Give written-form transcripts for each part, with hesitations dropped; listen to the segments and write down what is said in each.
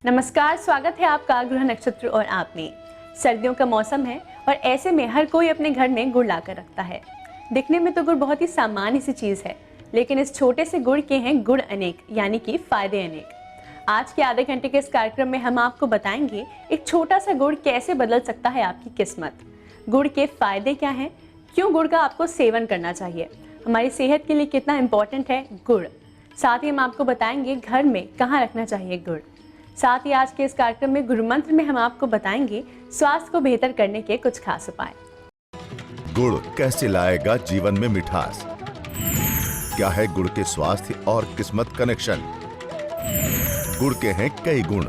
नमस्कार, स्वागत है आपका ग्रह नक्षत्र और आप में। सर्दियों का मौसम है और ऐसे में हर कोई अपने घर में गुड़ लाकर रखता है। दिखने में तो गुड़ बहुत ही सामान्य सी चीज़ है, लेकिन इस छोटे से गुड़ के हैं गुण अनेक, यानी कि फायदे अनेक। आज के आधे घंटे के इस कार्यक्रम में हम आपको बताएंगे एक छोटा सा गुड़ कैसे बदल सकता है आपकी किस्मत। गुड़ के फायदे क्या हैं, क्यों गुड़ का आपको सेवन करना चाहिए, हमारी सेहत के लिए कितना इम्पोर्टेंट है गुड़। साथ ही हम आपको बताएंगे घर में कहाँ रखना चाहिए गुड़। साथ ही आज के इस कार्यक्रम में गुरु मंत्र में हम आपको बताएंगे स्वास्थ्य को बेहतर करने के कुछ खास उपाय। गुड़ कैसे लाएगा जीवन में मिठास? क्या है गुड़ के स्वास्थ्य और किस्मत कनेक्शन? गुड़ के हैं कई गुण,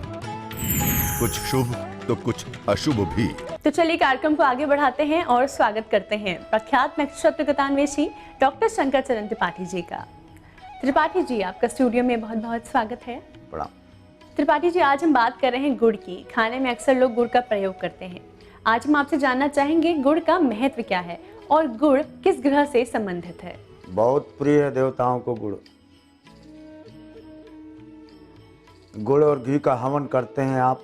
कुछ शुभ तो कुछ अशुभ भी। तो चलिए कार्यक्रम को आगे बढ़ाते हैं और स्वागत करते हैं प्रख्यात नक्षत्र गतान्वेषी डॉक्टर शंकर चरण त्रिपाठी जी का। त्रिपाठी जी, आपका स्टूडियो में बहुत बहुत स्वागत है। प्रणाम। त्रिपाठी जी, आज हम बात कर रहे हैं गुड़ की। खाने में अक्सर लोग गुड़ का प्रयोग करते हैं। आज हम आपसे जानना चाहेंगे गुड़ का महत्व क्या है और गुड़ किस ग्रह से संबंधित है। बहुत प्रिय है देवताओं को गुड़। गुड़ और घी का हवन करते हैं आप।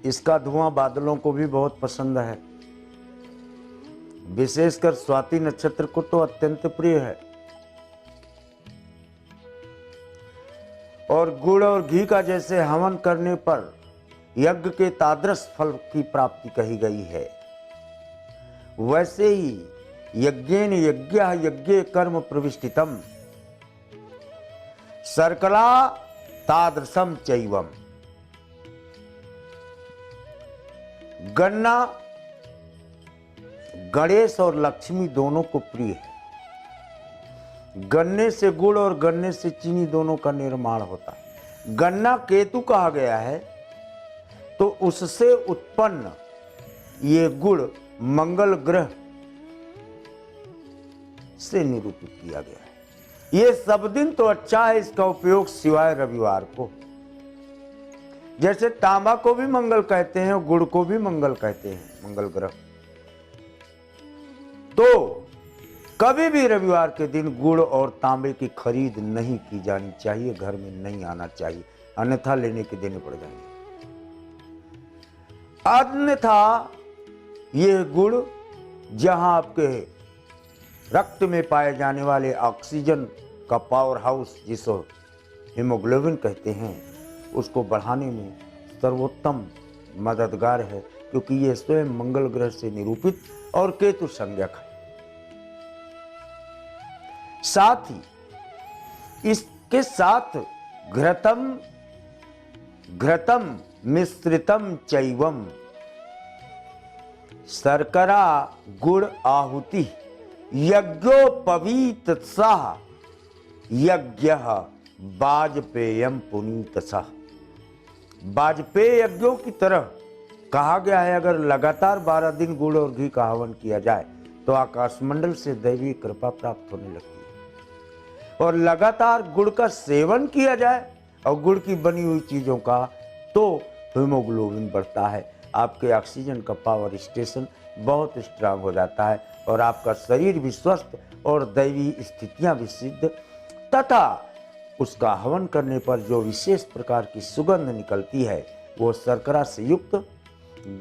इसका धुआं बादलों को भी बहुत पसंद है, विशेषकर स्वाति नक्षत्र को तो अत्यंत प्रिय है। और गुड़ और घी का जैसे हवन करने पर यज्ञ के तादृश फल की प्राप्ति कही गई है, वैसे ही यज्ञेन यज्ञः यज्ञे कर्म प्रविष्टितम सर्कला तादृशम चैवम। गन्ना गणेश और लक्ष्मी दोनों को प्रिय है। गन्ने से गुड़ और गन्ने से चीनी दोनों का निर्माण होता है। गन्ना केतु कहा गया है, तो उससे उत्पन्न ये गुड़ मंगल ग्रह से निरूपित किया गया है। ये सब दिन तो अच्छा है, इसका उपयोग सिवाय रविवार को। जैसे तांबा को भी मंगल कहते हैं और गुड़ को भी मंगल कहते हैं, मंगल ग्रह। तो कभी भी रविवार के दिन गुड़ और तांबे की खरीद नहीं की जानी चाहिए, घर में नहीं आना चाहिए, अन्यथा लेने के देने पड़ जाएंगे। अन्यथा ये गुड़ जहां आपके रक्त में पाए जाने वाले ऑक्सीजन का पावर हाउस, जिसको हीमोग्लोबिन कहते हैं, उसको बढ़ाने में सर्वोत्तम मददगार है, क्योंकि ये स्वयं मंगल ग्रह से निरूपित और केतु संज्ञक है। साथ ही इसके साथ घृतम मिश्रितम चैवम शर्करा गुड़ आहुति यज्ञोपवीत सह यज्ञः वाजपेयम पुनीत सह। वाजपेय यज्ञों की तरह कहा गया है, अगर लगातार 12 दिन गुड़ और घी का हवन किया जाए तो आकाशमंडल से दैवी कृपा प्राप्त होने लगती है। और लगातार गुड़ का सेवन किया जाए और गुड़ की बनी हुई चीजों का, तो हीमोग्लोबिन बढ़ता है, आपके ऑक्सीजन का पावर स्टेशन बहुत स्ट्रांग हो जाता है और आपका शरीर भी स्वस्थ और दैवी स्थितियां भी सिद्ध, तथा उसका हवन करने पर जो विशेष प्रकार की सुगंध निकलती है वो शर्करा से युक्त,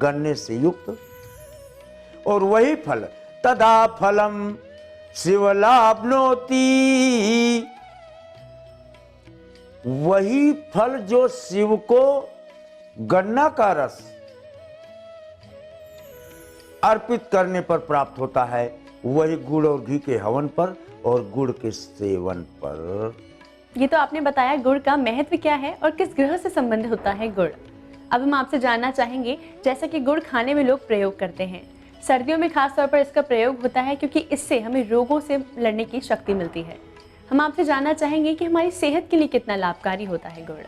गन्ने से युक्त, और वही फल तदा फलम शिवलाप्नोति, वही फल जो शिव को गन्ना का रस अर्पित करने पर प्राप्त होता है, वही गुड़ और घी के हवन पर और गुड़ के सेवन पर। ये तो आपने बताया गुड़ का महत्व क्या है और किस ग्रह से संबंधित होता है गुड़। अब हम आपसे जानना चाहेंगे, जैसा कि गुड़ खाने में लोग प्रयोग करते हैं, सर्दियों में खास तौर पर इसका प्रयोग होता है क्योंकि इससे हमें रोगों से लड़ने की शक्ति मिलती है। हम आपसे जानना चाहेंगे कि हमारी सेहत के लिए कितना लाभकारी होता है गुड़।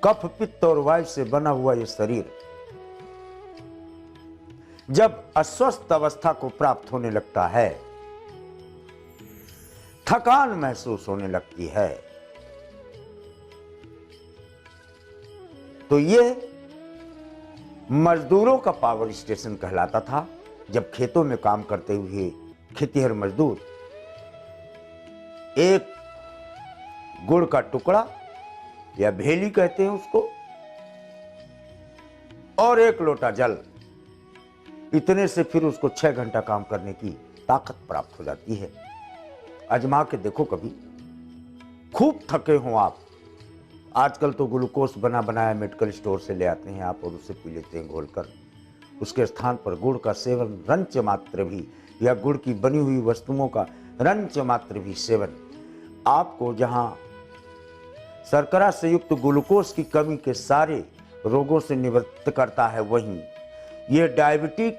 कफ पित्त और वायु से बना हुआ ये शरीर जब अस्वस्थ अवस्था को प्राप्त होने लगता है, थकान महसूस होने लगती है, तो ये मजदूरों का पावर स्टेशन कहलाता था। जब खेतों में काम करते हुए खेतिहर मजदूर एक गुड़ का टुकड़ा या भेली कहते हैं उसको, और 1 लोटा जल, इतने से फिर उसको 6 घंटा काम करने की ताकत प्राप्त हो जाती है। आजमा के देखो कभी, खूब थके हो आप। आजकल तो ग्लूकोज बना बनाया मेडिकल स्टोर से ले आते हैं आप और उसे पी लेते हैं घोलकर। उसके स्थान पर गुड़ का सेवन रंच मात्र भी, या गुड़ की बनी हुई वस्तुओं का रंच मात्र भी सेवन आपको जहां शर्करा से युक्त ग्लूकोज की कमी के सारे रोगों से निवृत्त करता है, वहीं ये डायबिटिक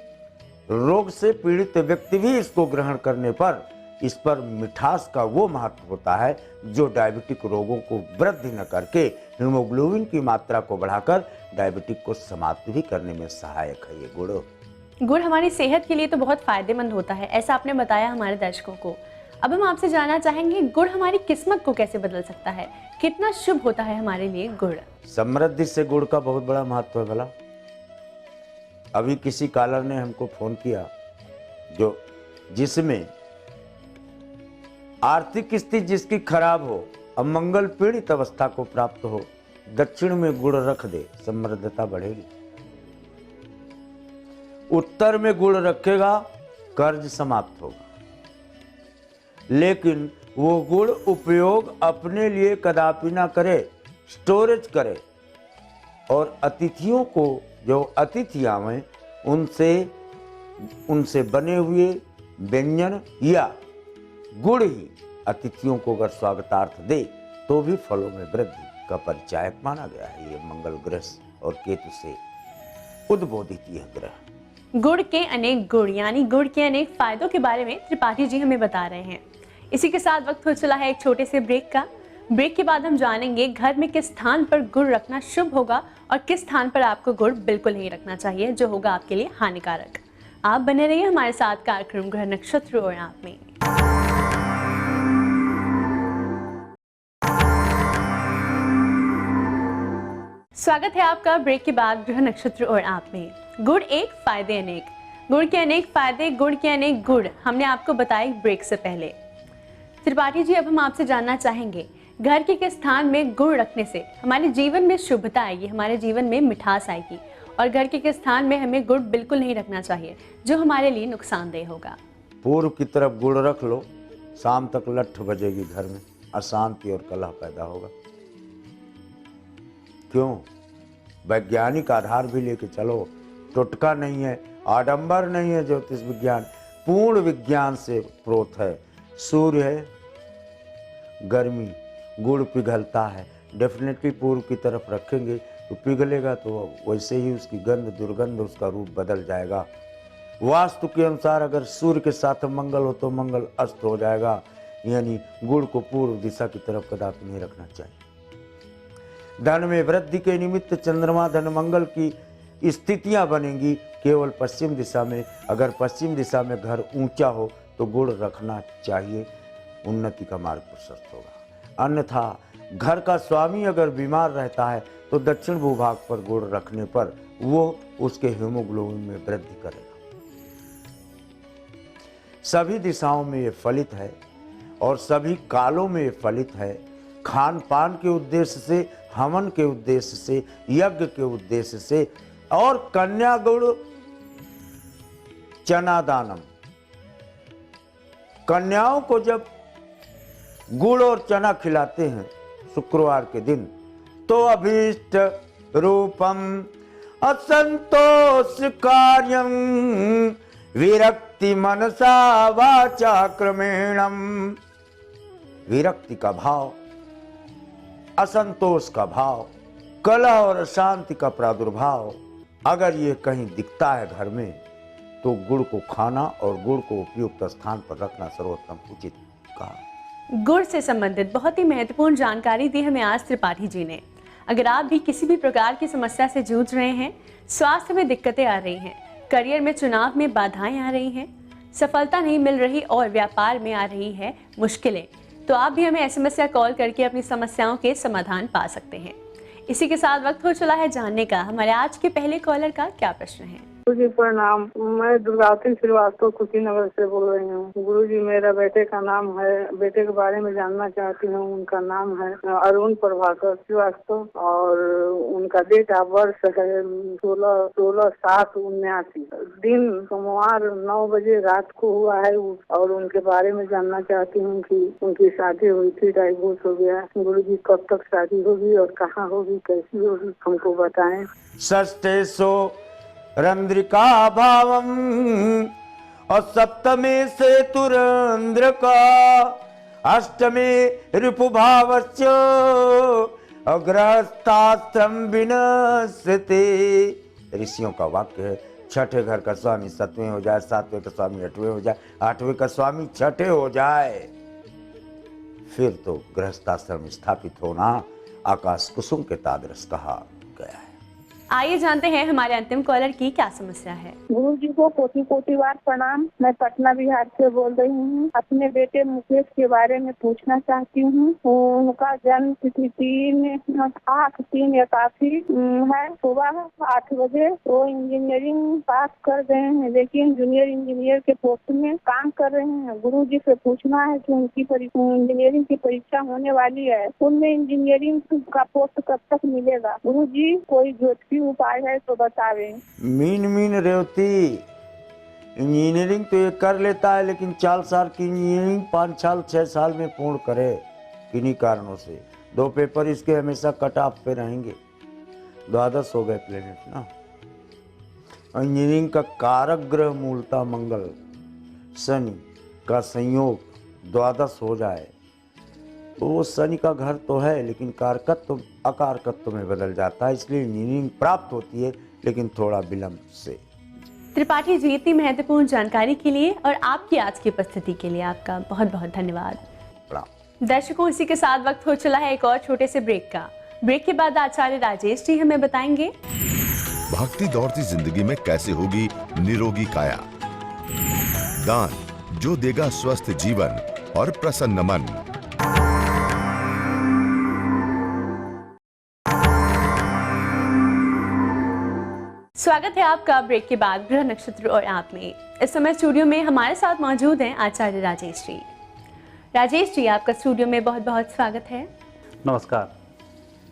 रोग से पीड़ित व्यक्ति भी इसको ग्रहण करने पर इस पर मिठास का वो महत्व होता है जो डायबिटिक रोगों को वृद्धि न करके हीमोग्लोबिन की मात्रा को बढ़ाकर डायबिटिक को समाप्त भी करने में सहायक है ये गुड़। गुड़ हमारी सेहत के लिए तो बहुत फायदेमंद होता है, ऐसा आपने बताया हमारे दर्शकों को। अब हम आपसे जानना चाहेंगे, गुड़ हमारी किस्मत को कैसे बदल सकता है, कितना शुभ होता है हमारे लिए गुड़? समृद्धि से गुड़ का बहुत बड़ा महत्व है भला। अभी किसी कॉलर ने हमको फोन किया जिसमें आर्थिक स्थिति जिसकी खराब हो, अमंगल पीड़ित अवस्था को प्राप्त हो, दक्षिण में गुड़ रख दे, समृद्धता बढ़ेगी। उत्तर में गुड़ रखेगा, कर्ज समाप्त होगा। लेकिन वो गुड़ उपयोग अपने लिए कदापि ना करे, स्टोरेज करे, और अतिथियों को, जो अतिथि आवे, उनसे बने हुए व्यंजन या गुड़ ही अतिथियों को अगर स्वागतार्थ दे तो भी फलों में वृद्धि का परिचायक माना गया है। ये मंगल ग्रह और केतु से उद्बोधित यह ग्रह। गुड़ के अनेक गुण यानी गुड़ के अनेक फायदों के बारे में त्रिपाठी जी हमें बता रहे हैं। इसी के साथ वक्त हो चला है एक छोटे से ब्रेक का। ब्रेक के बाद हम जानेंगे घर में किस स्थान पर गुड़ रखना शुभ होगा और किस स्थान पर आपको गुड़ बिल्कुल नहीं रखना चाहिए, जो होगा आपके लिए हानिकारक। आप बने रहिए हमारे साथ कार्यक्रम ग्रह नक्षत्र और आप में। स्वागत है आपका ब्रेक के बाद ग्रह नक्षत्र और आप में। गुड़ एक फायदे अनेक, गुड़ के अनेक फायदे, गुड़ के अनेक गुण हमने आपको बताए ब्रेक से पहले। त्रिपाठी जी, अब हम आपसे जानना चाहेंगे, घर के किस स्थान में गुड़ रखने से हमारे जीवन में शुभता आएगी, हमारे जीवन में मिठास आएगी, और घर के किस स्थान में हमें गुड़ बिल्कुल नहीं रखना चाहिए जो हमारे लिए नुकसानदेह होगा? पूर्व की तरफ गुड़ रख लो, शाम तक लठ बजेगी, घर में अशांति और कलह पैदा होगा। क्यों? वैज्ञानिक आधार भी लेके चलो, टोटका नहीं है, आडंबर नहीं है। ज्योतिष विज्ञान पूर्ण विज्ञान से प्रोत है। सूर्य है, गर्मी, गुड़ पिघलता है, डेफिनेटली पूर्व की तरफ रखेंगे तो पिघलेगा, तो वैसे ही उसकी गंध दुर्गंध, उसका रूप बदल जाएगा। वास्तु के अनुसार अगर सूर्य के साथ मंगल हो तो मंगल अस्त हो जाएगा, यानी गुड़ को पूर्व दिशा की तरफ कदापि नहीं रखना चाहिए। धन में वृद्धि के निमित्त चंद्रमा धन मंगल की स्थितियां बनेंगी केवल पश्चिम दिशा में। अगर पश्चिम दिशा में घर ऊंचा हो तो गुड़ रखना चाहिए, उन्नति का मार्ग प्रशस्त होगा। अन्यथा घर का स्वामी अगर बीमार रहता है तो दक्षिण भूभाग पर गुड़ रखने पर वो उसके हीमोग्लोबिन में वृद्धि करेगा। सभी दिशाओं में ये फलित है और सभी कालों में ये फलित है। खान पान के उद्देश्य से, हवन के उद्देश्य से, यज्ञ के उद्देश्य से, और कन्या गुड़ चना दानम। कन्याओं को जब गुड़ और चना खिलाते हैं शुक्रवार के दिन, तो अभीष्ट रूपम असंतोष कार्यम विरक्ति मनसा वाचा क्रमेणम। विरक्ति का भाव, असंतोष का भाव, कलह और अशांति का प्रादुर्भाव अगर ये कहीं दिखता है घर में, तो गुड़ को खाना और गुड़ को उपयुक्त स्थान पर रखना सर्वोत्तम उचित कहा। गुड़ से संबंधित बहुत ही महत्वपूर्ण जानकारी दी हमें आज त्रिपाठी जी ने। अगर आप भी किसी भी प्रकार की समस्या से जूझ रहे हैं, स्वास्थ्य में दिक्कतें आ रही हैं, करियर में चुनाव में बाधाएं आ रही हैं, सफलता नहीं मिल रही और व्यापार में आ रही है मुश्किलें, तो आप भी हमें SMS या कॉल करके अपनी समस्याओं के समाधान पा सकते हैं। इसी के साथ वक्त हो चला है जानने का हमारे आज के पहले कॉलर का क्या प्रश्न है। जी प्रणाम। मैं दुर्गावती श्रीवास्तव कुशीनगर से बोल रही हूँ। गुरु जी, मेरा बेटे का नाम है, बेटे के बारे में जानना चाहती हूँ। उनका नाम है अरुण प्रभाकर श्रीवास्तव और उनका डेट ऑफ बर्थ है 16/7/79। दिन सोमवार 9 बजे रात को हुआ है और उनके बारे में जानना चाहती हूँ कि उनकी शादी हुई थी, डाइवोर्स हो गया। गुरु जी, कब तक शादी होगी और कहाँ होगी, कैसी होगी, हमको बताएं। षष्ठेशो रंद्रिका भावम और सप्तमे से तुरंद्र का अष्टमे रिपुभावस्य अग्रहस्थाश्रम विनश्यते। ऋषियों का वाक्य है। छठे घर का स्वामी 7वें हो जाए, 7वें का स्वामी 8वें हो जाए, 8वें का स्वामी 6ठे हो जाए, फिर तो गृहस्थाश्रम स्थापित होना आकाश कुसुम के तादरस कहा गया है। आइए जानते हैं हमारे अंतिम कॉलर की क्या समस्या है। गुरु जी को कोटि कोटि बार प्रणाम। मैं पटना बिहार से बोल रही हूँ। अपने बेटे मुकेश के बारे में पूछना चाहती हूँ। उनका जन्म तिथि 3/8/83 है। सुबह 8 बजे वो इंजीनियरिंग पास कर गए हैं, लेकिन जूनियर इंजीनियर के पोस्ट में काम कर रहे हैं। गुरु जी से पूछना है कि उनकी इंजीनियरिंग की परीक्षा होने वाली है, उनमें इंजीनियरिंग का पोस्ट कब तक मिलेगा। गुरु जी, कोई ज्योतिषी उपाय है तो बतावे। मीन रेवती, इंजीनियरिंग तो ये कर लेता है, लेकिन 4 साल की इंजीनियरिंग 5 साल 6 साल में पूर्ण करे। किन्हीं कारणों से 2 पेपर इसके हमेशा कट ऑफ पे रहेंगे। 12 हो गए प्लेनेट ना। इंजीनियरिंग का कारक ग्रह मूलतः मंगल शनि का संयोग 12 हो जाए, वो शनि का घर तो है, लेकिन कारकत्व अकारकत्व में बदल जाता है, इसलिए इंजीनियरिंग प्राप्त होती है, लेकिन थोड़ा विलंब से। त्रिपाठी जी, इतनी महत्वपूर्ण जानकारी के लिए और आपकी आज की उपस्थिति के लिए आपका बहुत बहुत धन्यवाद। प्रणाम। दर्शकों, इसी के साथ वक्त हो चला है एक और छोटे से ब्रेक का। ब्रेक के बाद आचार्य राजेश जी हमें बताएंगे भागती दौड़ती जिंदगी में कैसे होगी निरोगी काया। दान जो देगा स्वस्थ जीवन और प्रसन्न मन। स्वागत है आपका ब्रेक के बाद ग्रह नक्षत्र और आप में। इस समय स्टूडियो में हमारे साथ मौजूद हैं आचार्य राजेश जी। राजेश जी, आपका स्टूडियो में बहुत बहुत स्वागत है। नमस्कार।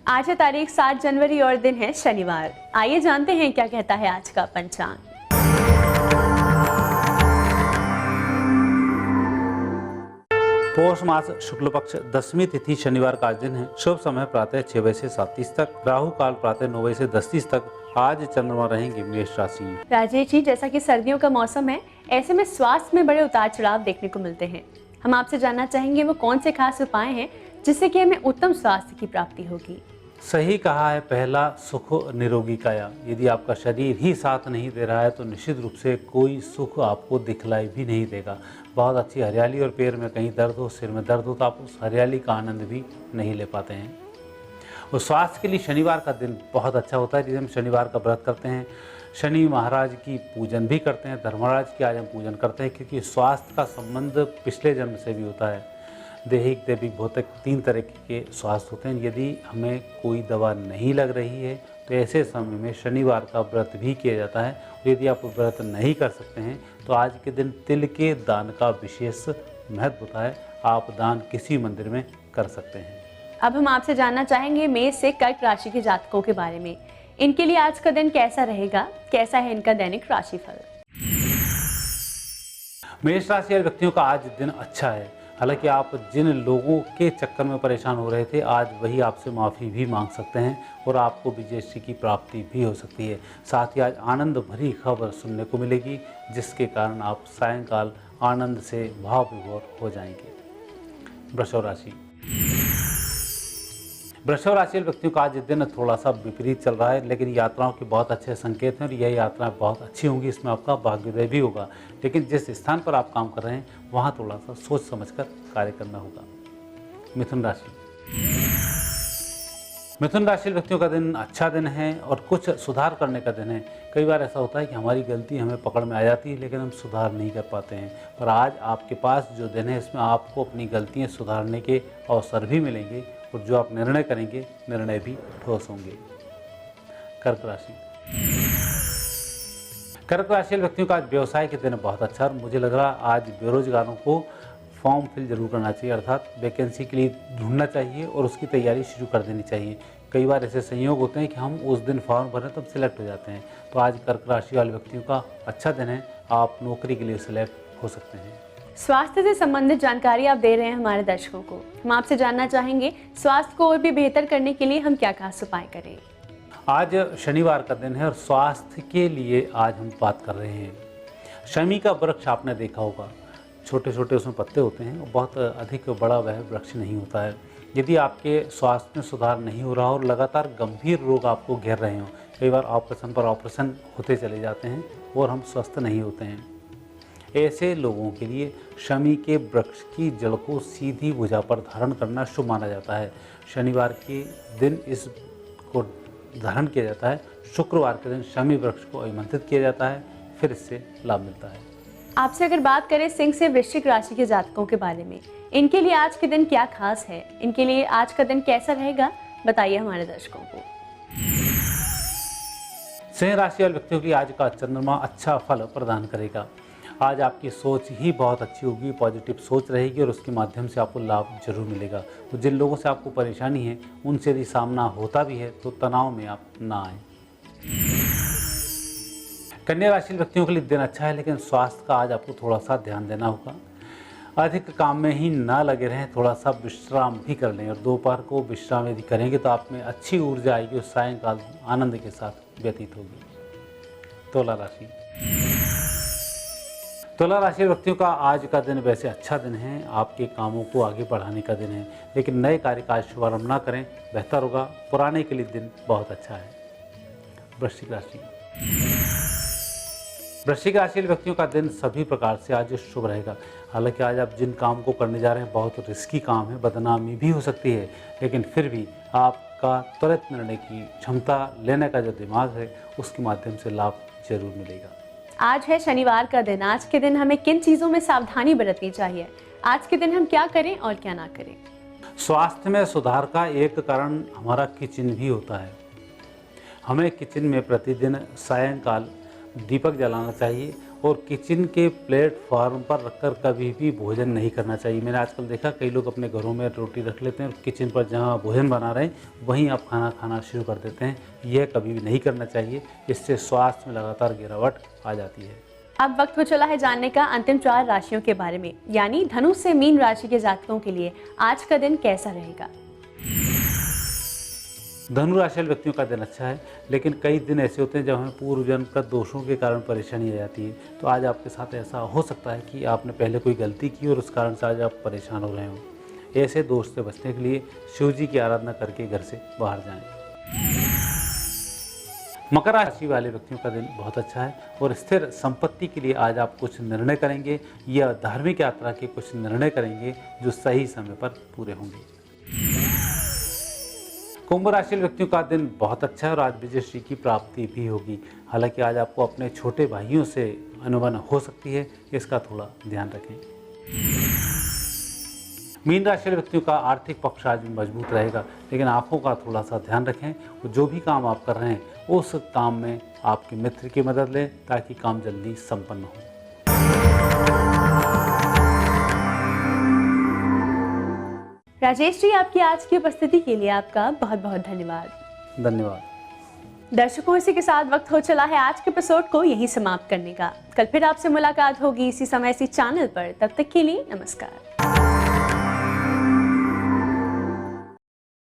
आज है तारीख 7 जनवरी और दिन है शनिवार। आइए जानते हैं क्या कहता है आज का पंचांग। पौष मास शुक्ल पक्ष 10वीं तिथि शनिवार का आज दिन है। शुभ समय प्रातः 6 बजे से 7:30 तक, राहु काल प्रातः 9 बजे से 10:30 तक। आज चंद्रमा रहेंगे मेष राशि में। राजेश जी, जैसा कि सर्दियों का मौसम है, ऐसे में स्वास्थ्य में बड़े उतार चढ़ाव देखने को मिलते हैं। हम आपसे जानना चाहेंगे वो कौन से खास उपाय हैं जिससे कि हमें उत्तम स्वास्थ्य की प्राप्ति होगी। सही कहा है, पहला सुख निरोगी काया। यदि आपका शरीर ही साथ नहीं दे रहा है तो निश्चित रूप से कोई सुख आपको दिखलाई भी नहीं देगा। बहुत अच्छी हरियाली और पैर में कहीं दर्द हो, सिर में दर्द हो, तो आप उस हरियाली का आनंद भी नहीं ले पाते हैं। और स्वास्थ्य के लिए शनिवार का दिन बहुत अच्छा होता है, जिसे हम शनिवार का व्रत करते हैं। शनि महाराज की पूजन भी करते हैं, धर्मराज की आज हम पूजन करते हैं, क्योंकि स्वास्थ्य का संबंध पिछले जन्म से भी होता है। दैहिक, दैविक, भौतिक 3 तरह के स्वास्थ्य होते हैं। यदि हमें कोई दवा नहीं लग रही है तो ऐसे समय में शनिवार का व्रत भी किया जाता है। और यदि आप व्रत नहीं कर सकते हैं तो आज के दिन तिल के दान का विशेष महत्व होता है। आप दान किसी मंदिर में कर सकते हैं। अब हम आपसे जानना चाहेंगे मेष से कर्क राशि के जातकों के बारे में। इनके लिए आज का दिन कैसा रहेगा, कैसा है इनका दैनिक राशिफल। मेष राशि वाले व्यक्तियों का आज दिन अच्छा है। हालांकि आप जिन लोगों के चक्कर में परेशान हो रहे थे, आज वही आपसे माफ़ी भी मांग सकते हैं और आपको विजयश्री की प्राप्ति भी हो सकती है। साथ ही आज आनंद भरी खबर सुनने को मिलेगी, जिसके कारण आप सायंकाल आनंद से भाव विभोर हो जाएंगे। वृषभ राशि। वृषभ राशि व्यक्तियों का आज दिन थोड़ा सा विपरीत चल रहा है, लेकिन यात्राओं के बहुत अच्छे संकेत हैं और यह यात्राएं बहुत अच्छी होंगी। इसमें आपका भाग्योदय भी होगा, लेकिन जिस स्थान पर आप काम कर रहे हैं वहाँ थोड़ा सा सोच समझकर कार्य करना होगा। मिथुन राशि। मिथुन राशि व्यक्तियों का दिन अच्छा दिन है और कुछ सुधार करने का दिन है। कई बार ऐसा होता है कि हमारी गलती हमें पकड़ में आ जाती है, लेकिन हम सुधार नहीं कर पाते हैं। पर आज आपके पास जो दिन है, इसमें आपको अपनी गलतियाँ सुधारने के अवसर भी मिलेंगे और जो आप निर्णय करेंगे, निर्णय भी ठोस होंगे। कर्क राशि। कर्क राशि वाले व्यक्तियों का आज व्यवसाय के दिन बहुत अच्छा और मुझे लग रहा है आज बेरोजगारों को फॉर्म फिल जरूर करना चाहिए, अर्थात वैकेंसी के लिए ढूंढना चाहिए और उसकी तैयारी शुरू कर देनी चाहिए। कई बार ऐसे संयोग होते हैं कि हम उस दिन फॉर्म भरें तब सिलेक्ट हो जाते हैं। तो आज कर्क राशि वाले व्यक्तियों का अच्छा दिन है, आप नौकरी के लिए सिलेक्ट हो सकते हैं। स्वास्थ्य से संबंधित जानकारी आप दे रहे हैं हमारे दर्शकों को। हम आपसे जानना चाहेंगे स्वास्थ्य को और भी बेहतर करने के लिए हम क्या खास उपाय करें। आज शनिवार का दिन है और स्वास्थ्य के लिए आज हम बात कर रहे हैं। शमी का वृक्ष आपने देखा होगा, छोटे छोटे उसमें पत्ते होते हैं और बहुत अधिक बड़ा वह वृक्ष नहीं होता है। यदि आपके स्वास्थ्य में सुधार नहीं हो रहा और लगातार गंभीर रोग आपको घेर रहे हों, कई बार ऑपरेशन पर ऑपरेशन होते चले जाते हैं और हम स्वस्थ नहीं होते हैं, ऐसे लोगों के लिए शमी के वृक्ष की जड़ को सीधी भुजा पर धारण करना शुभ माना जाता है। शनिवार के दिन इस को धारण किया जाता है, शुक्रवार के दिन शमी वृक्ष को आमंत्रित किया जाता है, फिर इससे लाभ मिलता है। आपसे अगर बात करें सिंह से वृश्चिक राशि के जातकों के बारे में, इनके लिए आज के दिन क्या खास है, इनके लिए आज का दिन कैसा रहेगा, बताइए हमारे दर्शकों को। सिंह राशि वाले व्यक्तियों की आज का चंद्रमा अच्छा फल प्रदान करेगा। आज आपकी सोच ही बहुत अच्छी होगी, पॉजिटिव सोच रहेगी और उसके माध्यम से आपको लाभ जरूर मिलेगा। तो जिन लोगों से आपको परेशानी है उनसे यदि सामना होता भी है तो तनाव में आप ना आए। कन्या राशि व्यक्तियों के लिए दिन अच्छा है, लेकिन स्वास्थ्य का आज आपको थोड़ा सा ध्यान देना होगा। अधिक काम में ही ना लगे रहें, थोड़ा सा विश्राम भी कर लें और दोपहर को विश्राम यदि करेंगे तो आप में अच्छी ऊर्जा आएगी और सायंकाल आनंद के साथ व्यतीत होगी। तुला राशि व्यक्तियों का आज का दिन वैसे अच्छा दिन है, आपके कामों को आगे बढ़ाने का दिन है, लेकिन नए कार्य का शुभारंभ ना करें, बेहतर होगा। पुराने के लिए दिन बहुत अच्छा है। वृश्चिक राशि व्यक्तियों का दिन सभी प्रकार से आज शुभ रहेगा। हालांकि आज आप जिन काम को करने जा रहे हैं बहुत रिस्की काम है, बदनामी भी हो सकती है, लेकिन फिर भी आपका त्वरित निर्णय की क्षमता, लेने का जो दिमाग है, उसके माध्यम से लाभ जरूर मिलेगा। आज है शनिवार का दिन। आज के दिन हमें किन चीज़ों में सावधानी बरतनी चाहिए, आज के दिन हम क्या करें और क्या ना करें। स्वास्थ्य में सुधार का एक कारण हमारा किचन भी होता है। हमें किचन में प्रतिदिन सायंकाल दीपक जलाना चाहिए और किचन के प्लेटफॉर्म पर रखकर कभी भी भोजन नहीं करना चाहिए। मैंने आजकल देखा कई लोग अपने घरों में रोटी रख लेते हैं और किचन पर जहां भोजन बना रहे हैं वहीं आप खाना खाना शुरू कर देते हैं। यह कभी भी नहीं करना चाहिए, इससे स्वास्थ्य में लगातार गिरावट आ जाती है। अब वक्त हो चला है जानने का अंतिम 4 राशियों के बारे में, यानी धनु से मीन राशि के जातकों के लिए आज का दिन कैसा रहेगा। धनु राशि वाले व्यक्तियों का दिन अच्छा है, लेकिन कई दिन ऐसे होते हैं जब हमें पूर्व जन्म का दोषों के कारण परेशानी आ जाती है। तो आज आपके साथ ऐसा हो सकता है कि आपने पहले कोई गलती की और उस कारण से आज आप परेशान हो रहे हो। ऐसे दोष से बचने के लिए शिव जी की आराधना करके घर से बाहर जाएं। मकर राशि वाले व्यक्तियों का दिन बहुत अच्छा है और स्थिर संपत्ति के लिए आज आप कुछ निर्णय करेंगे या धार्मिक यात्रा के कुछ निर्णय करेंगे जो सही समय पर पूरे होंगे। कुंभ राशि व्यक्तियों का दिन बहुत अच्छा है और आज विजयश्री की प्राप्ति भी होगी। हालांकि आज आपको अपने छोटे भाइयों से अनबन हो सकती है, इसका थोड़ा ध्यान रखें। मीन राशि व्यक्तियों का आर्थिक पक्ष आज मजबूत रहेगा, लेकिन आंखों का थोड़ा सा ध्यान रखें। जो भी काम आप कर रहे हैं उस काम में आपके मित्र की मदद लें ताकि काम जल्दी संपन्न हो। राजेश जी, आपकी आज की उपस्थिति के लिए आपका बहुत बहुत धन्यवाद। धन्यवाद। दर्शकों, इसी के साथ वक्त हो चला है आज के एपिसोड को यहीं समाप्त करने का। कल फिर आपसे मुलाकात होगी इसी समय इसी चैनल पर। तब तक के लिए नमस्कार।